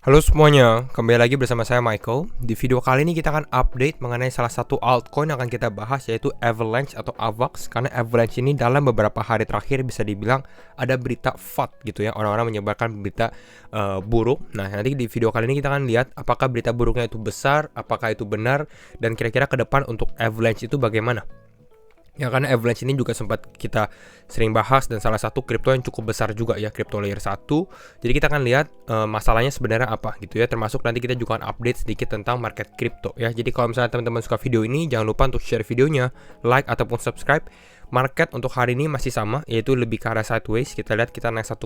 Halo semuanya, kembali lagi bersama saya Michael. Di video kali ini kita akan update mengenai salah satu altcoin yang akan kita bahas, yaitu Avalanche atau AVAX. Karena Avalanche ini dalam beberapa hari terakhir bisa dibilang ada berita FUD gitu ya. Orang-orang menyebarkan berita buruk. Nah, nanti di video kali ini kita akan lihat apakah berita buruknya itu besar, apakah itu benar, dan kira-kira ke depan untuk Avalanche itu bagaimana. Ya, karena Avalanche ini juga sempat kita sering bahas dan salah satu kripto yang cukup besar juga ya, kripto layer 1. Jadi kita akan lihat masalahnya sebenarnya apa gitu ya, termasuk nanti kita juga akan update sedikit tentang market kripto ya. Jadi kalau misalnya teman-teman suka video ini, jangan lupa untuk share videonya, like ataupun subscribe. Market untuk hari ini masih sama, yaitu lebih ke arah sideways. Kita lihat kita naik 1,2%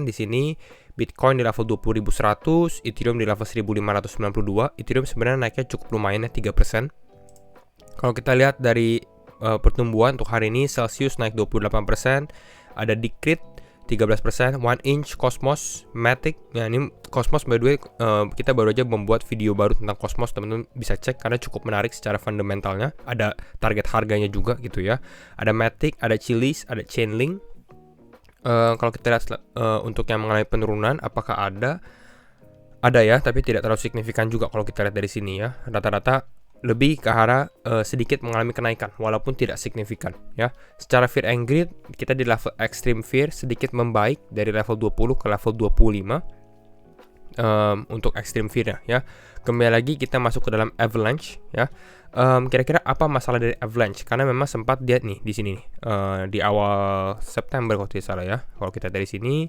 di sini. Bitcoin di level 20.100, Ethereum di level 1.592. Ethereum sebenarnya naiknya cukup lumayan ya, 3%. Kalau kita lihat dari pertumbuhan untuk hari ini, Celsius naik 28%, ada Decred 13%, One Inch, Cosmos, Matic. Ya, ini Cosmos by the way, kita baru aja membuat video baru tentang Cosmos, teman-teman bisa cek karena cukup menarik secara fundamentalnya. Ada target harganya juga gitu ya. Ada Matic, ada Chiliz, ada Chainlink. Kalau kita lihat untuk yang mengalami penurunan, apakah ada ya, tapi tidak terlalu signifikan juga kalau kita lihat dari sini ya. Rata-rata lebih ke arah sedikit mengalami kenaikan walaupun tidak signifikan ya. Secara fear and greed kita di level extreme fear sedikit membaik dari level 20 ke level 25 untuk extreme fear ya. Kembali lagi kita masuk ke dalam Avalanche ya. Kira-kira apa masalah dari Avalanche? Karena memang sempat lihat nih di sini nih di awal September kalau tidak salah ya. Kalau kita dari sini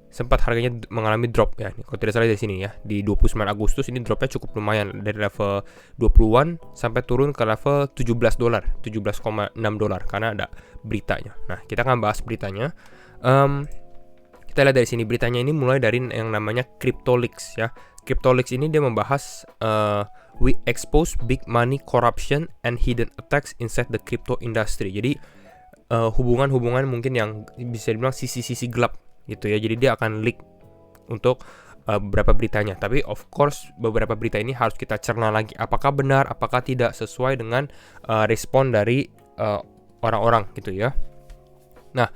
sempat harganya mengalami drop ya. Kalau tidak salah dari sini ya. Di 29 Agustus ini dropnya cukup lumayan dari level 20-an sampai turun ke level 17 dolar, 17,6 dolar karena ada beritanya. Nah, kita akan bahas beritanya. Kita lihat dari sini beritanya ini mulai dari yang namanya CryptoLeaks ya. CryptoLeaks ini dia membahas we expose big money corruption and hidden attacks inside the crypto industry. Jadi hubungan-hubungan mungkin yang bisa dibilang sisi-sisi gelap gitu ya. Jadi dia akan leak untuk beberapa beritanya. Tapi of course beberapa berita ini harus kita cerna lagi apakah benar, apakah tidak sesuai dengan respon dari orang-orang gitu ya. Nah,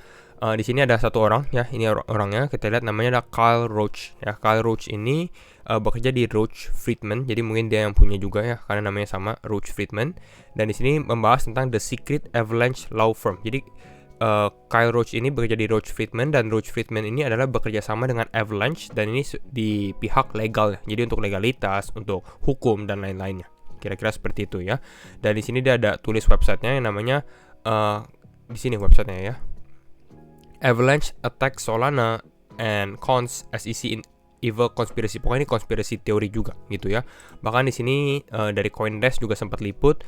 di sini ada satu orang ya, ini orangnya kita lihat namanya ada Kyle Roach ya. Kyle Roach ini bekerja di Roach Friedman, jadi mungkin dia yang punya juga ya karena namanya sama, Roach Friedman. Dan di sini membahas tentang The Secret Avalanche Law Firm. Jadi Kyle Roach ini bekerja di Roach Friedman dan Roach Friedman ini adalah bekerja sama dengan Avalanche dan ini di pihak legal ya. Jadi untuk legalitas, untuk hukum dan lain-lainnya. Kira-kira seperti itu ya. Dan di sini dia ada tulis websitenya yang namanya di sini websitenya ya. Avalanche attack Solana and cons SEC in evil conspiracy. Pokoknya ini konspirasi teori juga gitu ya. Bahkan di sini dari CoinDesk juga sempat liput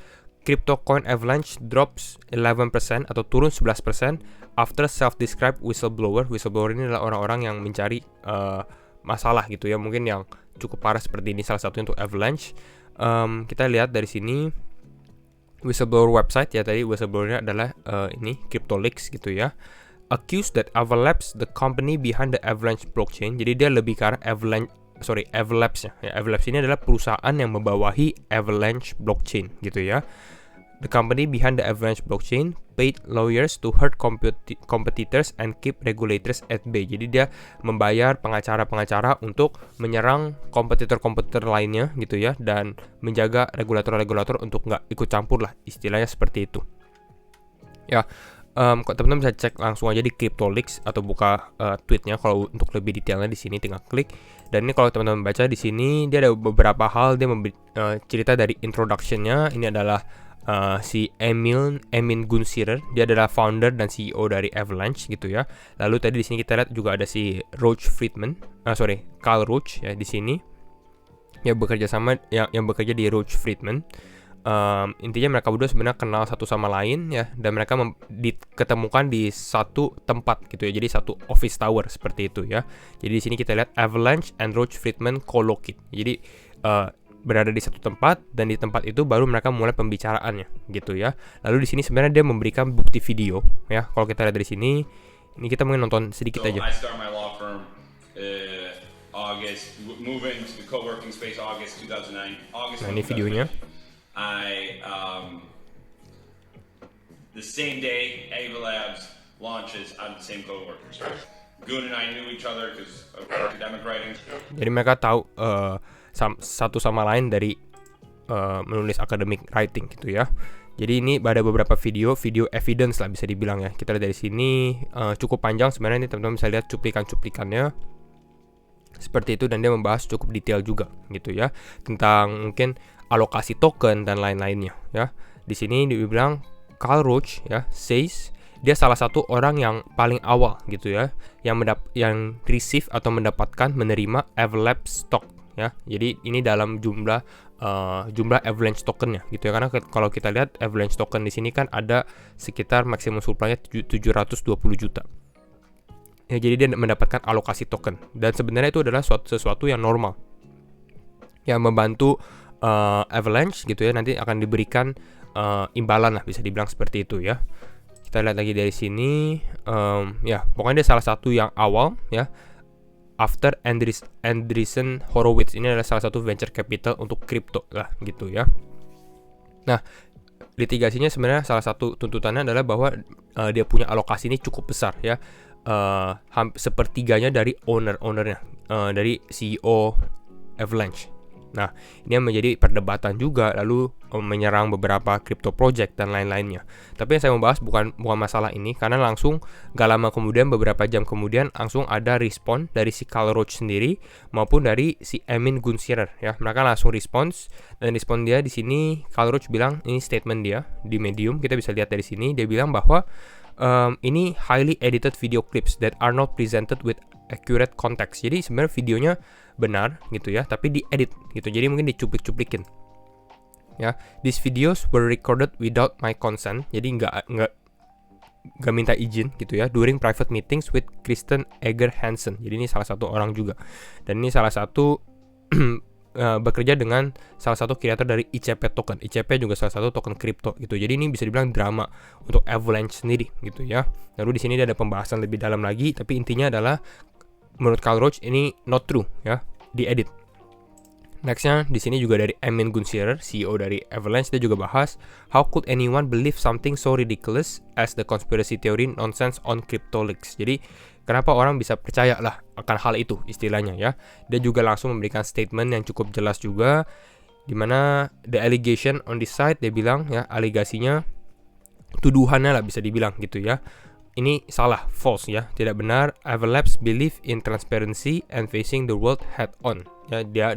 crypto coin Avalanche drops 11% atau turun 11% after self-described whistleblower. Whistleblower ini adalah orang-orang yang mencari masalah gitu ya, mungkin yang cukup parah seperti ini. Salah satunya untuk Avalanche. Kita lihat dari sini whistleblower website ya, tadi whistleblowernya adalah ini CryptoLeaks gitu ya. Accused that Avalanche, the company behind the Avalanche blockchain. Jadi dia lebih ke arah Avalanche ya. Avalanche ini adalah perusahaan yang membawahi Avalanche blockchain gitu ya. The company behind the Avalanche blockchain paid lawyers to hurt competitors and keep regulators at bay. Jadi dia membayar pengacara-pengacara untuk menyerang kompetitor-kompetitor lainnya gitu ya, dan menjaga regulator-regulator untuk nggak ikut campur lah, istilahnya seperti itu. Ya, teman-teman bisa cek langsung aja di CryptoLeaks atau buka tweetnya kalau untuk lebih detailnya di sini tinggal klik. Dan ini kalau teman-teman baca di sini dia ada beberapa hal, dia cerita dari introductionnya. Ini adalah si Emin Gunsirer, dia adalah founder dan CEO dari Avalanche gitu ya. Lalu tadi di sini kita lihat juga ada si Roach Friedman, Kyle Roach ya di sini. Ya bekerja sama yang bekerja di Roach Friedman. Intinya mereka berdua sebenarnya kenal satu sama lain ya, dan mereka ketemukan di satu tempat gitu ya, jadi satu office tower seperti itu ya. Jadi di sini kita lihat Avalanche and Roach Friedman co-locate. Jadi berada di satu tempat, dan di tempat itu baru mereka mulai pembicaraannya gitu ya. Lalu di sini sebenarnya dia memberikan bukti video ya. Kalau kita lihat dari sini, ini kita mungkin nonton sedikit aja. I started my law firm August, move into the co-working space August 2009. Nah, ini videonya. The same day Ava Labs launches on the same co-working space. Goon and I knew each other because of academic writing. Jadi mereka tahu satu sama lain dari menulis academic writing gitu ya. Jadi ini ada beberapa video evidence lah bisa dibilang ya. Kita lihat dari sini cukup panjang sebenarnya, ini teman-teman bisa lihat cuplikan-cuplikannya seperti itu, dan dia membahas cukup detail juga gitu ya tentang mungkin alokasi token dan lain-lainnya ya. Di sini dibilang Carl Roach ya says dia salah satu orang yang paling awal gitu ya yang receive atau menerima Avalanche stock ya. Jadi ini dalam jumlah Avalanche tokennya gitu ya, karena kalau kita lihat Avalanche token di sini kan ada sekitar maksimum supply-nya 720 juta. Ya, jadi dia mendapatkan alokasi token, dan sebenarnya itu adalah sesuatu yang normal yang membantu Avalanche gitu ya, nanti akan diberikan imbalan lah bisa dibilang seperti itu ya. Kita lihat lagi dari sini ya pokoknya dia salah satu yang awal ya after Andreessen Horowitz. Ini adalah salah satu venture capital untuk crypto lah gitu ya. Nah, litigasinya sebenarnya salah satu tuntutannya adalah bahwa dia punya alokasi ini cukup besar ya, sepertiganya dari ownernya, dari CEO Avalanche. Nah, ini yang menjadi perdebatan juga, lalu menyerang beberapa crypto project dan lain-lainnya. Tapi yang saya mau bahas bukan masalah ini, karena langsung gak lama kemudian, beberapa jam kemudian langsung ada respon dari si Carl Roach sendiri maupun dari si Emin Gun Sirer ya. Mereka langsung respons, dan respon dia di sini Carl Roach bilang, ini statement dia di Medium, kita bisa lihat dari sini, dia bilang bahwa ini highly edited video clips that are not presented with accurate context. Jadi sebenarnya videonya benar gitu ya, tapi diedit gitu, jadi mungkin dicuplik-cuplikin ya. These videos were recorded without my consent, jadi nggak minta izin gitu ya, during private meetings with Kristen Eger Hansen. Jadi ini salah satu orang juga, dan ini salah satu bekerja dengan salah satu kreator dari ICP token. ICP juga salah satu token kripto gitu. Jadi ini bisa dibilang drama untuk Avalanche sendiri gitu ya. Lalu di sini ada pembahasan lebih dalam lagi, tapi intinya adalah menurut Carl Roach ini not true ya, diedit. Nextnya di sini juga dari Emin Gun Sirer, CEO dari Avalanche, dia juga bahas how could anyone believe something so ridiculous as the conspiracy theory nonsense on crypto leaks. Jadi kenapa orang bisa percaya lah akan hal itu istilahnya ya. Dia juga langsung memberikan statement yang cukup jelas juga, dimana the allegation on this side, dia bilang ya, alegasinya, tuduhannya lah bisa dibilang gitu ya, ini salah, false ya, tidak benar. Avalanche believe in transparency and facing the world head on ya. Dia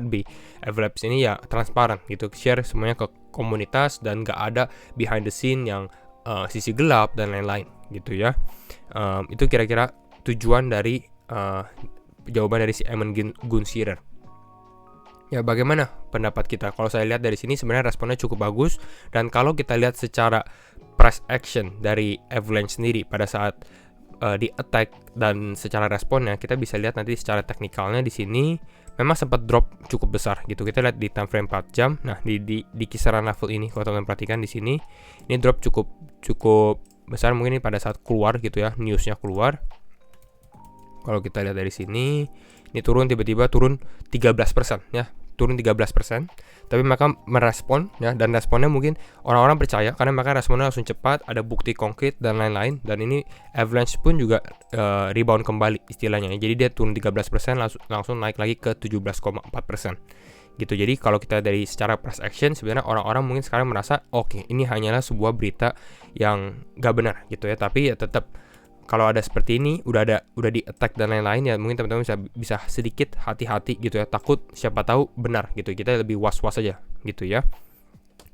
Avalanche ini ya transparan gitu, share semuanya ke komunitas dan gak ada behind the scene yang sisi gelap dan lain-lain gitu ya. Itu kira-kira tujuan dari jawaban dari si Emin Gun Sirer. Ya, bagaimana pendapat kita? Kalau saya lihat dari sini sebenarnya responnya cukup bagus, dan kalau kita lihat secara price action dari Avalanche sendiri pada saat di attack dan secara responnya, kita bisa lihat nanti secara teknikalnya di sini memang sempat drop cukup besar gitu. Kita lihat di time frame 4 jam. Nah, di kisaran level ini kalau teman-teman perhatikan di sini, ini drop cukup besar, mungkin ini pada saat keluar gitu ya, newsnya keluar. Kalau kita lihat dari sini, ini tiba-tiba turun 13% ya, turun 13%. Tapi mereka merespon ya, dan responnya mungkin orang-orang percaya karena mereka responnya langsung cepat, ada bukti konkret dan lain-lain. Dan ini Avalanche pun juga rebound kembali istilahnya. Jadi dia turun 13% langsung naik lagi ke 17,4% gitu. Jadi kalau kita dari secara price action, sebenarnya orang-orang mungkin sekarang merasa oke, ini hanyalah sebuah berita yang gak benar gitu ya. Tapi ya tetap kalau ada seperti ini, udah di attack dan lain-lain, ya mungkin teman-teman bisa sedikit hati-hati gitu ya, takut siapa tahu benar gitu, kita lebih was-was aja gitu ya.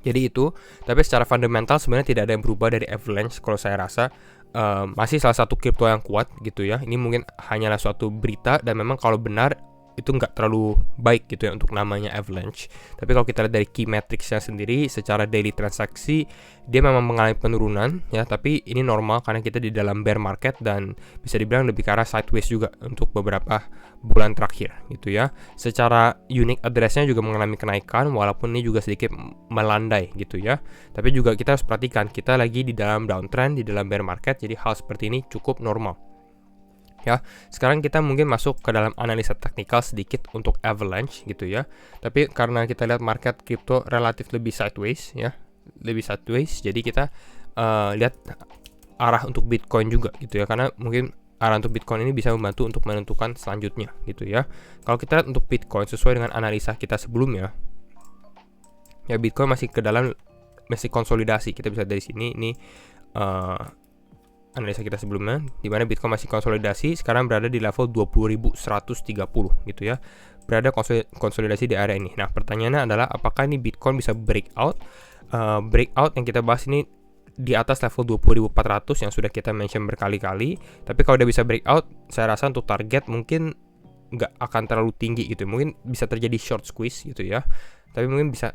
Jadi itu, tapi secara fundamental sebenarnya tidak ada yang berubah dari Avalanche. Kalau saya rasa masih salah satu kripto yang kuat gitu ya. Ini mungkin hanyalah suatu berita, dan memang kalau benar itu nggak terlalu baik gitu ya untuk namanya Avalanche. Tapi kalau kita lihat dari key metricsnya sendiri, secara daily transaksi dia memang mengalami penurunan ya, tapi ini normal karena kita di dalam bear market, dan bisa dibilang lebih ke arah sideways juga untuk beberapa bulan terakhir gitu ya. Secara unique address-nya juga mengalami kenaikan, walaupun ini juga sedikit melandai gitu ya. Tapi juga kita harus perhatikan, kita lagi di dalam downtrend, di dalam bear market, jadi hal seperti ini cukup normal. Ya, sekarang kita mungkin masuk ke dalam analisa teknikal sedikit untuk Avalanche gitu ya. Tapi karena kita lihat market crypto relatif lebih sideways ya, jadi kita lihat arah untuk Bitcoin juga gitu ya, karena mungkin arah untuk Bitcoin ini bisa membantu untuk menentukan selanjutnya gitu ya. Kalau kita lihat untuk Bitcoin sesuai dengan analisa kita sebelumnya, ya Bitcoin masih konsolidasi. Kita bisa dari sini ini analisa kita sebelumnya, di mana Bitcoin masih konsolidasi, sekarang berada di level 20.130 gitu ya. Berada konsolidasi di area ini. Nah, pertanyaannya adalah apakah ini Bitcoin bisa breakout? Breakout yang kita bahas ini di atas level 20.400 yang sudah kita mention berkali-kali. Tapi kalau dia bisa breakout, saya rasa untuk target mungkin nggak akan terlalu tinggi gitu. Mungkin bisa terjadi short squeeze gitu ya. Tapi mungkin bisa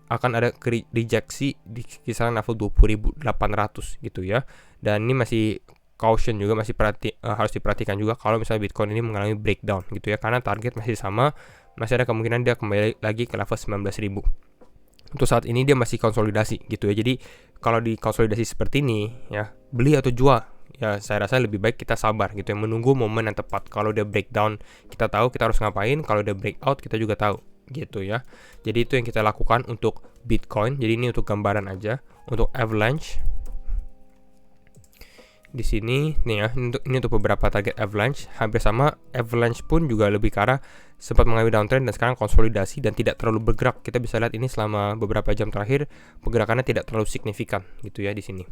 akan ada rejeksi di kisaran level 20.800 gitu ya. Dan ini masih caution juga, masih harus diperhatikan juga kalau misalnya Bitcoin ini mengalami breakdown gitu ya. Karena target masih sama, masih ada kemungkinan dia kembali lagi ke level 19.000. Untuk saat ini dia masih konsolidasi gitu ya. Jadi kalau di konsolidasi seperti ini ya, beli atau jual, ya saya rasa lebih baik kita sabar gitu ya, menunggu momen yang tepat. Kalau dia breakdown, kita tahu kita harus ngapain. Kalau dia breakout, kita juga tahu gitu ya. Jadi itu yang kita lakukan untuk Bitcoin. Jadi ini untuk gambaran aja. Untuk Avalanche di sini nih ya, ini untuk beberapa target Avalanche hampir sama. Avalanche pun juga lebih ke arah sempat mengalami downtrend dan sekarang konsolidasi dan tidak terlalu bergerak. Kita bisa lihat ini selama beberapa jam terakhir pergerakannya tidak terlalu signifikan gitu ya di sini.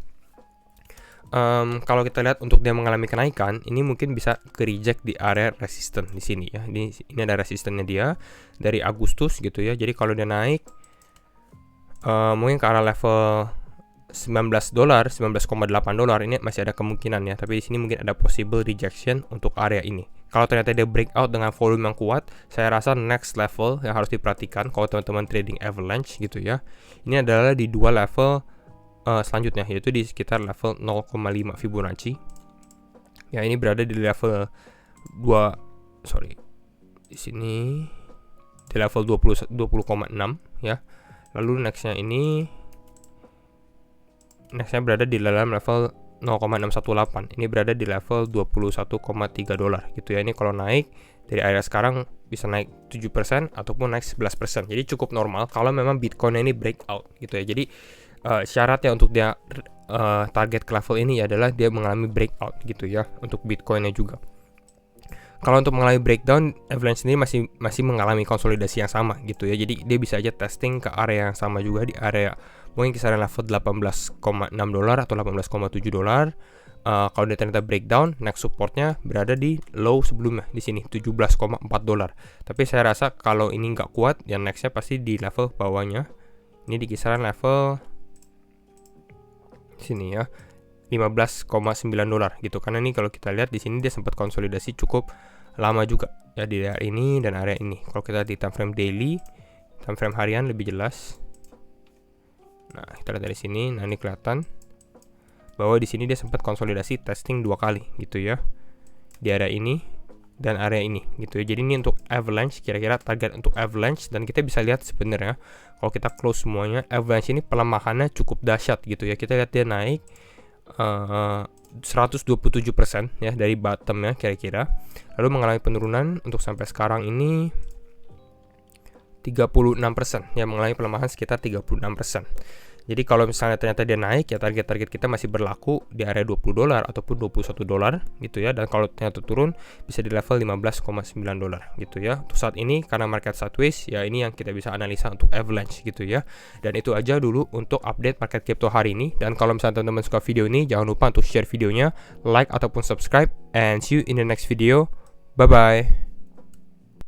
Kalau kita lihat untuk dia mengalami kenaikan, ini mungkin bisa ke reject di area resistance di sini ya. Ini ada resistennya dia dari Agustus gitu ya. Jadi kalau dia naik mungkin ke arah level $19, $19,8 ini masih ada kemungkinan ya, tapi di sini mungkin ada possible rejection untuk area ini. Kalau ternyata dia breakout dengan volume yang kuat, saya rasa next level yang harus diperhatikan kalau teman-teman trading Avalanche gitu ya. Ini adalah di dua level selanjutnya, yaitu di sekitar level 0,5 Fibonacci. Ya, ini berada di level 2, di sini di level 20,6 ya. Lalu nextnya berada di dalam level 0,618. Ini berada di level $21,3 gitu ya. Ini kalau naik dari area sekarang bisa naik 7% ataupun naik 11%. Jadi cukup normal kalau memang Bitcoin ini breakout gitu ya. Jadi syaratnya untuk dia target ke level ini adalah dia mengalami breakout gitu ya untuk Bitcoinnya juga. Kalau untuk mengalami breakdown, Avalanche sendiri masih mengalami konsolidasi yang sama gitu ya. Jadi dia bisa aja testing ke area yang sama juga, di area mungkin kisaran level $18,6 atau $18,7. Kalau dia ternyata breakdown, next supportnya berada di low sebelumnya di sini $17,4. Tapi saya rasa kalau ini nggak kuat, yang nextnya pasti di level bawahnya. Ini di kisaran level sini ya, $15,9 gitu. Karena ini kalau kita lihat di sini dia sempat konsolidasi cukup lama juga ya di area ini dan area ini. Kalau kita di time frame daily, time frame harian lebih jelas. Nah, kita lihat dari sini. Nah, ini kelihatan bahwa di sini dia sempat konsolidasi testing 2 kali gitu ya. Di area ini dan area ini gitu ya. Jadi ini untuk Avalanche, kira-kira target untuk Avalanche. Dan kita bisa lihat sebenarnya kalau kita close semuanya, Avalanche ini pelemahannya cukup dahsyat gitu ya. Kita lihat dia naik 127% ya dari bottom ya kira-kira. Lalu mengalami penurunan untuk sampai sekarang ini 36% ya, mengalami pelemahan sekitar 36%. Jadi kalau misalnya ternyata dia naik ya, target-target kita masih berlaku di area $20 ataupun $21 gitu ya. Dan kalau ternyata turun bisa di level $15,9 gitu ya. Untuk saat ini karena market sideways ya, ini yang kita bisa analisa untuk Avalanche gitu ya. Dan itu aja dulu untuk update market crypto hari ini. Dan kalau misalnya teman-teman suka video ini, jangan lupa untuk share videonya, like ataupun subscribe, and see you in the next video. Bye bye.